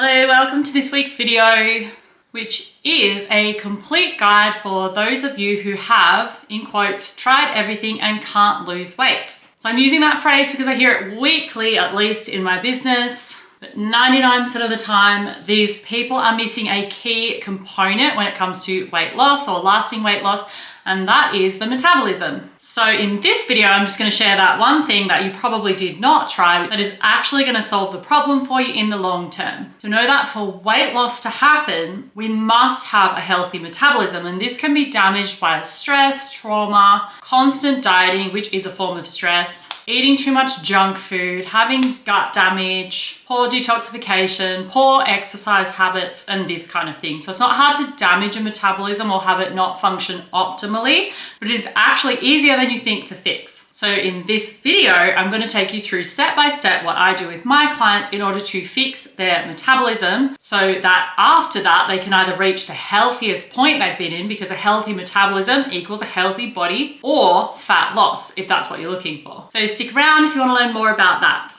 Hello, welcome to this week's video, which is a complete guide for those of you who have, in quotes, tried everything and can't lose weight. So I'm using that phrase because I hear it weekly, at least in my business, but 99% of the time, these people are missing a key component when it comes to weight loss or lasting weight loss, and that is the metabolism. So in this video, I'm just going to share that one thing that you probably did not try that is actually going to solve the problem for you in the long term. To know that for weight loss to happen, we must have a healthy metabolism, and this can be damaged by stress, trauma, constant dieting, which is a form of stress, eating too much junk food, having gut damage, poor detoxification, poor exercise habits, and this kind of thing. So it's not hard to damage a metabolism or have it not function optimally, but it is actually easier than you think to fix. So in this video, I'm going to take you through step by step what I do with my clients in order to fix their metabolism so that after that, they can either reach the healthiest point they've been in, because a healthy metabolism equals a healthy body, or fat loss, if that's what you're looking for. So stick around if you want to learn more about that.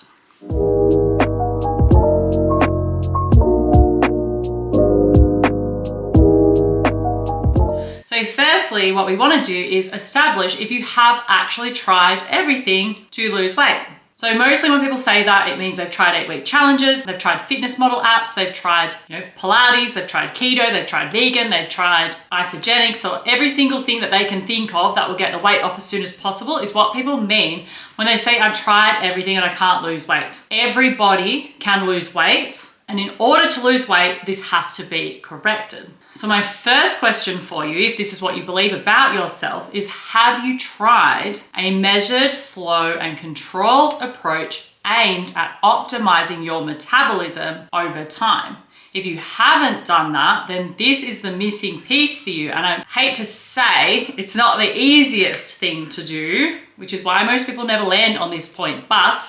So firstly, what we want to do is establish if you have actually tried everything to lose weight. So mostly when people say that, it means they've tried 8-week challenges, they've tried fitness model apps, they've tried, Pilates, they've tried keto, they've tried vegan, they've tried isogenics, or every single thing that they can think of that will get the weight off as soon as possible is what people mean when they say, I've tried everything and I can't lose weight. Everybody can lose weight, and in order to lose weight, this has to be corrected. So my first question for you, if this is what you believe about yourself, is have you tried a measured, slow, and controlled approach aimed at optimizing your metabolism over time? If you haven't done that, then this is the missing piece for you. And I hate to say it's not the easiest thing to do, which is why most people never land on this point, but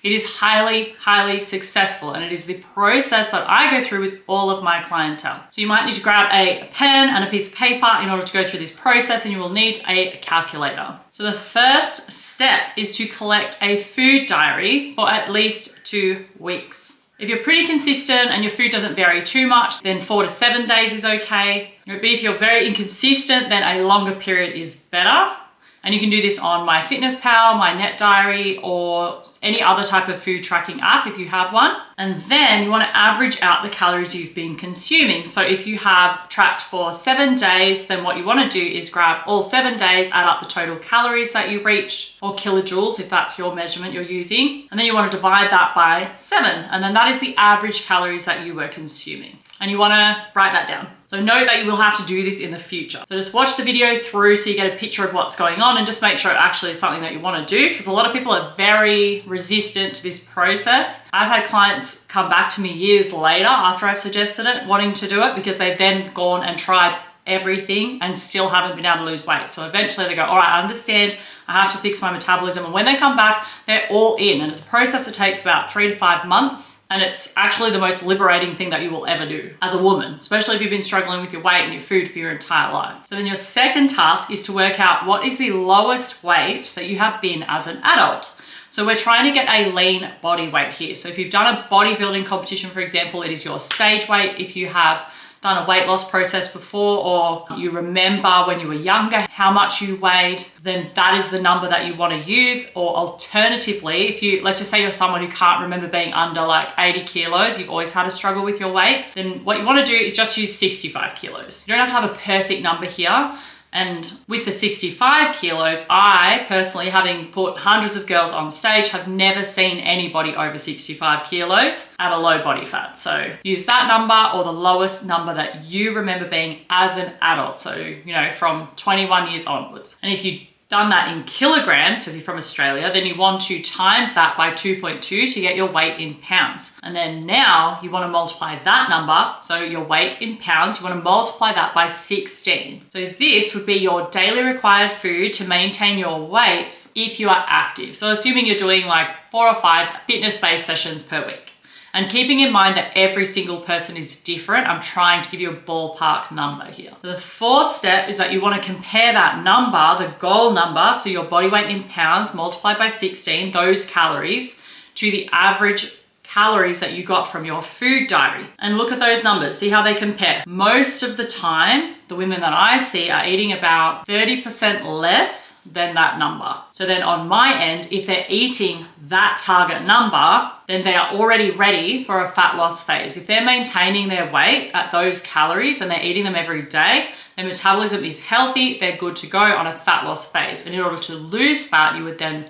it is highly, highly successful, and it is the process that I go through with all of my clientele. So you might need to grab a pen and a piece of paper in order to go through this process, and you will need a calculator. So the first step is to collect a food diary for at least 2 weeks. If you're pretty consistent and your food doesn't vary too much, then 4 to 7 days is okay. But if you're very inconsistent, then a longer period is better. And you can do this on MyFitnessPal, my Net Diary, or any other type of food tracking app if you have one. And then you want to average out the calories you've been consuming. So if you have tracked for 7 days, then what you want to do is grab all 7 days, add up the total calories that you've reached, or kilojoules if that's your measurement you're using. And then you want to divide that by 7. And then that is the average calories that you were consuming. And you want to write that down. So note that you will have to do this in the future. So just watch the video through so you get a picture of what's going on, and just make sure it actually is something that you want to do, because a lot of people are very resistant to this process. I've had clients come back to me years later after I've suggested it, wanting to do it, because they've then gone and tried everything and still haven't been able to lose weight. So eventually they go, all right, I understand, I have to fix my metabolism. And when they come back, they're all in. And it's a process that takes about 3 to 5 months. And it's actually the most liberating thing that you will ever do as a woman, especially if you've been struggling with your weight and your food for your entire life. So then your second task is to work out what is the lowest weight that you have been as an adult. So we're trying to get a lean body weight here. So if you've done a bodybuilding competition, for example, it is your stage weight. If you have done a weight loss process before, or you remember when you were younger how much you weighed, then that is the number that you want to use. Or alternatively, if you, let's just say you're someone who can't remember being under like 80 kilos, you've always had a struggle with your weight, then what you want to do is just use 65 kilos. You don't have to have a perfect number here. And with the 65 kilos, I personally, having put hundreds of girls on stage, have never seen anybody over 65 kilos at a low body fat. So use that number or the lowest number that you remember being as an adult. So, from 21 years onwards. And if you done that in kilograms, so if you're from Australia, then you want to times that by 2.2 to get your weight in pounds. And then now you want to multiply that number, so your weight in pounds, you want to multiply that by 16. So this would be your daily required food to maintain your weight if you are active. So assuming you're doing like 4 or 5 fitness-based sessions per week. And keeping in mind that every single person is different, I'm trying to give you a ballpark number here. The fourth step is that you want to compare that number, the goal number, so your body weight in pounds multiplied by 16, those calories, to the average calories that you got from your food diary and look at those numbers, see how they compare. Most of the time, the women that I see are eating about 30% less than that number. So then on my end, if they're eating that target number, then they are already ready for a fat loss phase. If they're maintaining their weight at those calories and they're eating them every day, their metabolism is healthy, they're good to go on a fat loss phase. And in order to lose fat, you would then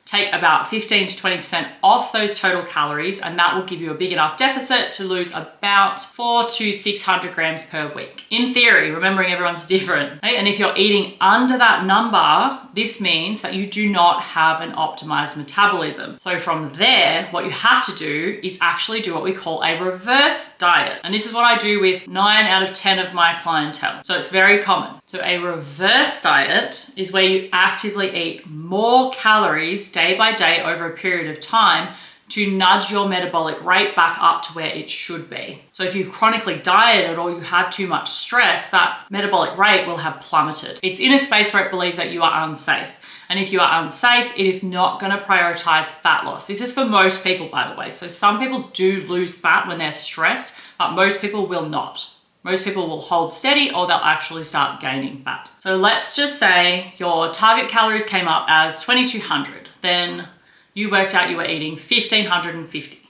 take about 15 to 20% off those total calories, and that will give you a big enough deficit to lose about 400 to 600 grams per week. In theory, remembering everyone's different, okay? And if you're eating under that number, this means that you do not have an optimized metabolism. So from there, what you have to do is actually do what we call a reverse diet. And this is what I do with 9 out of 10 of my clientele. So it's very common. So a reverse diet is where you actively eat more calories day by day over a period of time to nudge your metabolic rate back up to where it should be. So if you've chronically dieted or you have too much stress, that metabolic rate will have plummeted. It's in a space where it believes that you are unsafe. And if you are unsafe, it is not going to prioritize fat loss. This is for most people, by the way. So some people do lose fat when they're stressed, but most people will not. Most people will hold steady or they'll actually start gaining fat. So let's just say your target calories came up as 2,200. Then you worked out you were eating 1,550.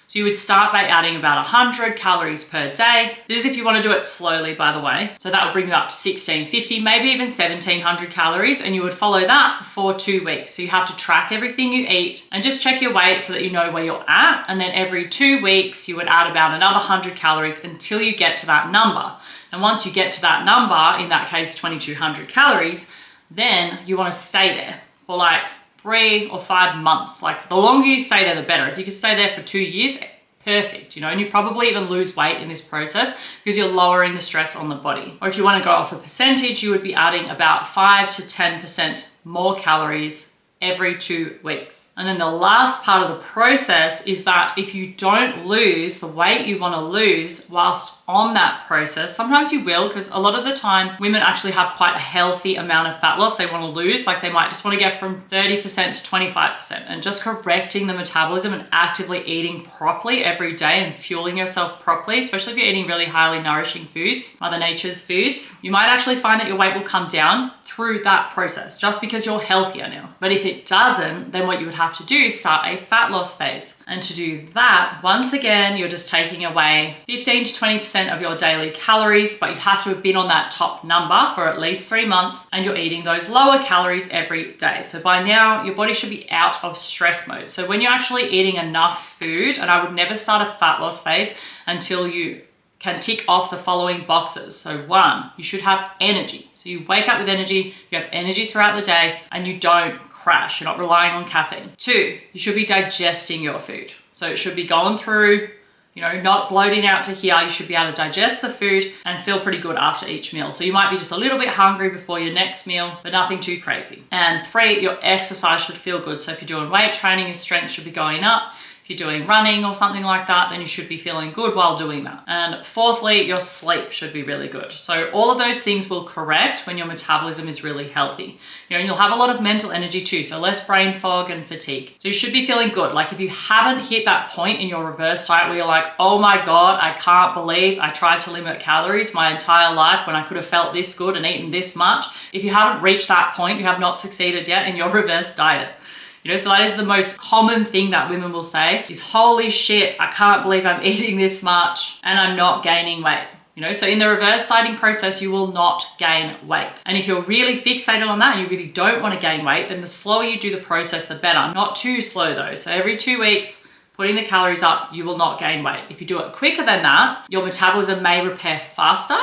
So you would start by adding about 100 calories per day. This is if you want to do it slowly, by the way. So that would bring you up to 1,650, maybe even 1,700 calories, and you would follow that for 2 weeks. So you have to track everything you eat and just check your weight so that you know where you're at. And then every 2 weeks, you would add about another 100 calories until you get to that number. And once you get to that number, in that case, 2,200 calories, then you want to stay there for like 3 or 5 months. Like the longer you stay there, the better. If you could stay there for 2 years, perfect, and you probably even lose weight in this process because you're lowering the stress on the body. Or if you want to go off a percentage, you would be adding about 5 to 10% more calories every 2 weeks. And then the last part of the process is that if you don't lose the weight you want to lose whilst on that process, sometimes you will, because a lot of the time women actually have quite a healthy amount of fat loss they want to lose. Like they might just want to get from 30% to 25%, and just correcting the metabolism and actively eating properly every day and fueling yourself properly, especially if you're eating really highly nourishing foods, Mother Nature's foods, you might actually find that your weight will come down through that process just because you're healthier now. But if it doesn't, then what you would have to do is start a fat loss phase. And to do that, once again, you're just taking away 15 to 20% of your daily calories, but you have to have been on that top number for at least 3 months, and you're eating those lower calories every day. So by now, your body should be out of stress mode. So when you're actually eating enough food, and I would never start a fat loss phase until you can tick off the following boxes. So 1, you should have energy. So you wake up with energy, you have energy throughout the day, and you don't crash. You're not relying on caffeine. 2, you should be digesting your food. So it should be going through, not bloating out to here. You should be able to digest the food and feel pretty good after each meal. So you might be just a little bit hungry before your next meal, but nothing too crazy. And 3, your exercise should feel good. So if you're doing weight training, your strength should be going up. If you're doing running or something like that, then you should be feeling good while doing that. And 4thly, your sleep should be really good. So all of those things will correct when your metabolism is really healthy. And you'll have a lot of mental energy too, so less brain fog and fatigue. So you should be feeling good. Like if you haven't hit that point in your reverse diet where you're like, oh my God, I can't believe I tried to limit calories my entire life when I could have felt this good and eaten this much. If you haven't reached that point, you have not succeeded yet in your reverse diet. So that is the most common thing that women will say is, holy shit, I can't believe I'm eating this much and I'm not gaining weight. So in the reverse dieting process, you will not gain weight. And if you're really fixated on that and you really don't want to gain weight, then the slower you do the process, the better. Not too slow though. So every 2 weeks, putting the calories up, you will not gain weight. If you do it quicker than that, your metabolism may repair faster,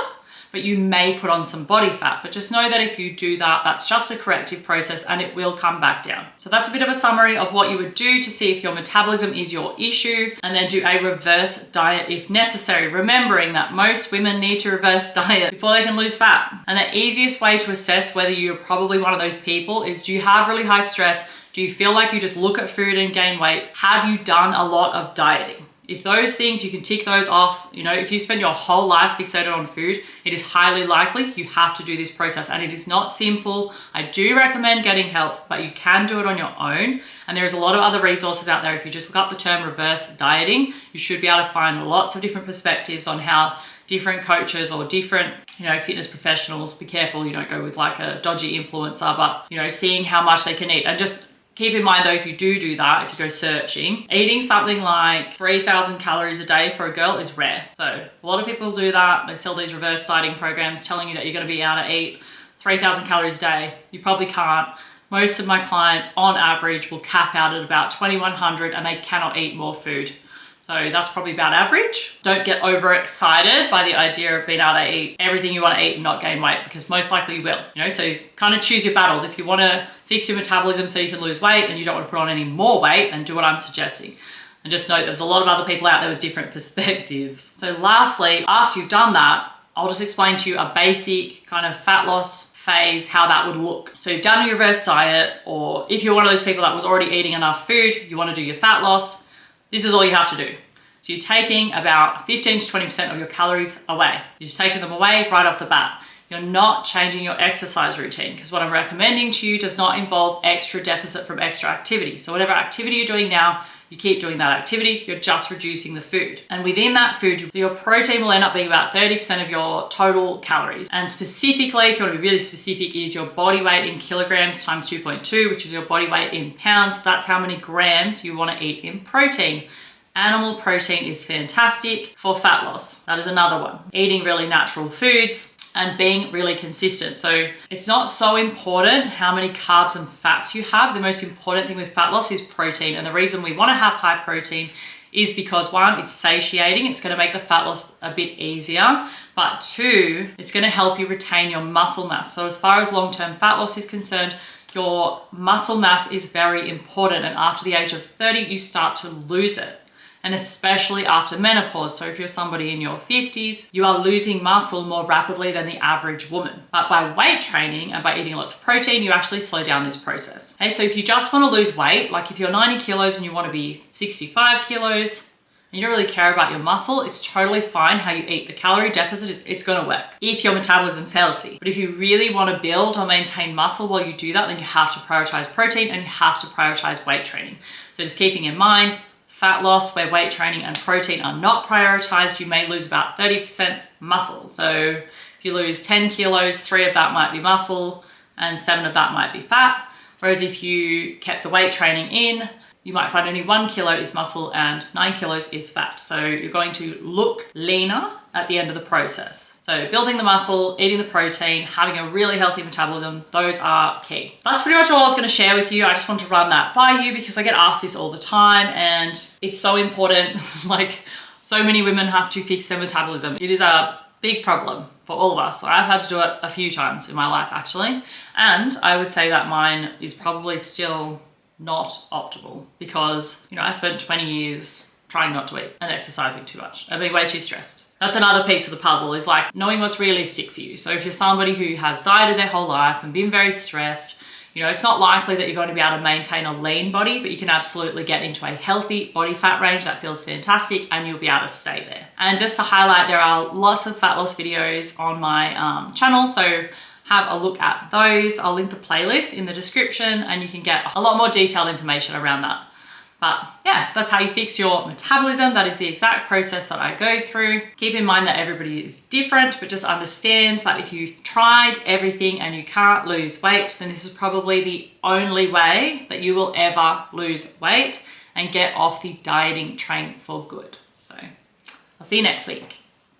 but you may put on some body fat. But just know that if you do that, that's just a corrective process and it will come back down. So that's a bit of a summary of what you would do to see if your metabolism is your issue, and then do a reverse diet if necessary, remembering that most women need to reverse diet before they can lose fat. And the easiest way to assess whether you're probably one of those people is, do you have really high stress? Do you feel like you just look at food and gain weight? Have you done a lot of dieting? If those things, you can tick those off, if you spend your whole life fixated on food, it is highly likely you have to do this process, and it is not simple. I do recommend getting help, but you can do it on your own. And there's a lot of other resources out there. If you just look up the term reverse dieting, you should be able to find lots of different perspectives on how different coaches or different, fitness professionals, be careful you don't go with like a dodgy influencer, but, seeing how much they can eat. And just keep in mind though, if you do that, if you go searching, eating something like 3,000 calories a day for a girl is rare. So a lot of people do that. They sell these reverse dieting programs telling you that you're going to be able to eat 3,000 calories a day. You probably can't. Most of my clients on average will cap out at about 2,100 and they cannot eat more food. So that's probably about average. Don't get overexcited by the idea of being able to eat everything you want to eat and not gain weight, because most likely you will. So kind of choose your battles. If you want to fix your metabolism so you can lose weight and you don't want to put on any more weight, then do what I'm suggesting. And just note there's a lot of other people out there with different perspectives. So lastly, after you've done that, I'll just explain to you a basic kind of fat loss phase, how that would look. So you've done your reverse diet, or if you're one of those people that was already eating enough food, you want to do your fat loss, this is all you have to do. So you're taking about 15 to 20% of your calories away. You're just taking them away right off the bat. You're not changing your exercise routine, because what I'm recommending to you does not involve extra deficit from extra activity. So whatever activity you're doing now, you keep doing that activity, you're just reducing the food. And within that food, your protein will end up being about 30% of your total calories. And specifically, if you want to be really specific, is your body weight in kilograms times 2.2, which is your body weight in pounds. That's how many grams you want to eat in protein. Animal protein is fantastic for fat loss. That is another one. Eating really natural foods and being really consistent. So it's not so important how many carbs and fats you have. The most important thing with fat loss is protein. And the reason we want to have high protein is because one, it's satiating. It's going to make the fat loss a bit easier. But two, it's going to help you retain your muscle mass. So as far as long-term fat loss is concerned, your muscle mass is very important. And after the age of 30, you start to lose it. And especially after menopause. So if you're somebody in your 50s, you are losing muscle more rapidly than the average woman. But by weight training and by eating lots of protein, you actually slow down this process. Okay, so if you just want to lose weight, like if you're 90 kilos and you want to be 65 kilos, and you don't really care about your muscle, it's totally fine how you eat. The calorie deficit, it's going to work if your metabolism's healthy. But if you really want to build or maintain muscle while you do that, then you have to prioritize protein and you have to prioritize weight training. So just keeping in mind, fat loss where weight training and protein are not prioritized, you may lose about 30% muscle. So if you lose 10 kilos, 3 of that might be muscle and 7 of that might be fat. Whereas if you kept the weight training in, you might find only 1 kilo is muscle and 9 kilos is fat. So you're going to look leaner at the end of the process. So building the muscle, eating the protein, having a really healthy metabolism, those are key. That's pretty much all I was going to share with you. I just want to run that by you because I get asked this all the time and it's so important. Like so many women have to fix their metabolism. It is a big problem for all of us. I've had to do it a few times in my life actually. And I would say that mine is probably still not optimal because, I spent 20 years trying not to eat and exercising too much and being way too stressed. That's another piece of the puzzle, is like knowing what's realistic for you. So if you're somebody who has dieted their whole life and been very stressed, it's not likely that you're going to be able to maintain a lean body, but you can absolutely get into a healthy body fat range that feels fantastic and you'll be able to stay there. And just to highlight, there are lots of fat loss videos on my channel. So have a look at those. I'll link the playlist in the description and you can get a lot more detailed information around that. But yeah, that's how you fix your metabolism. That is the exact process that I go through. Keep in mind that everybody is different, but just understand that if you've tried everything and you can't lose weight, then this is probably the only way that you will ever lose weight and get off the dieting train for good. So I'll see you next week.